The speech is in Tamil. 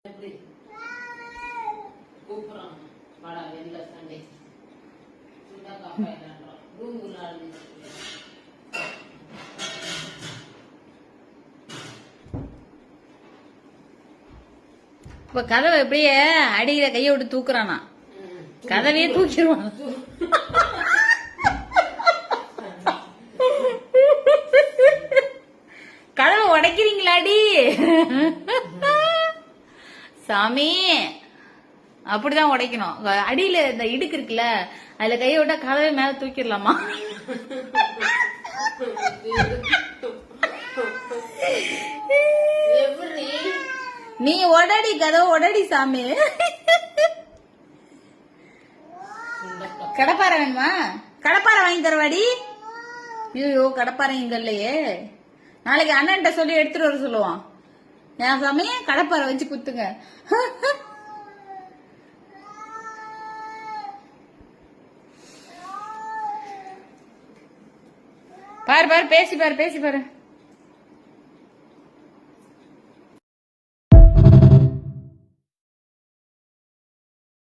எப்படி கூப்பிடுறான் வாடா வெளில சண்டே சுண்டா காப்பா இல்லான்றோம் ரூம் உள்ள இப்ப கதவை எப்படியே அடியில கைய விட்டு தூக்குறானா கதவையே தூக்கிடுவான் கதவை உடைக்கிறீங்களாடி சாமி அப்படிதான் உடைக்கணும் அடியில இந்த இடுக்கு இருக்குல்ல அதுல கைய விட்டா கதவை மேல தூக்கிடலாமா நீ உடடி கதவை உடடி சாமி கடப்பாறை வேணுமா கடப்பாறை வாங்கி தரவாடி ஐயோ கடப்பாறை இங்க இல்லையே நாளைக்கு அண்ணன்ட்ட சொல்லி எடுத்துட்டு வர சொல்லுவான் என் சாமி கடப்பாறை வச்சு குத்துங்க பாரு பாரு பேசி பாரு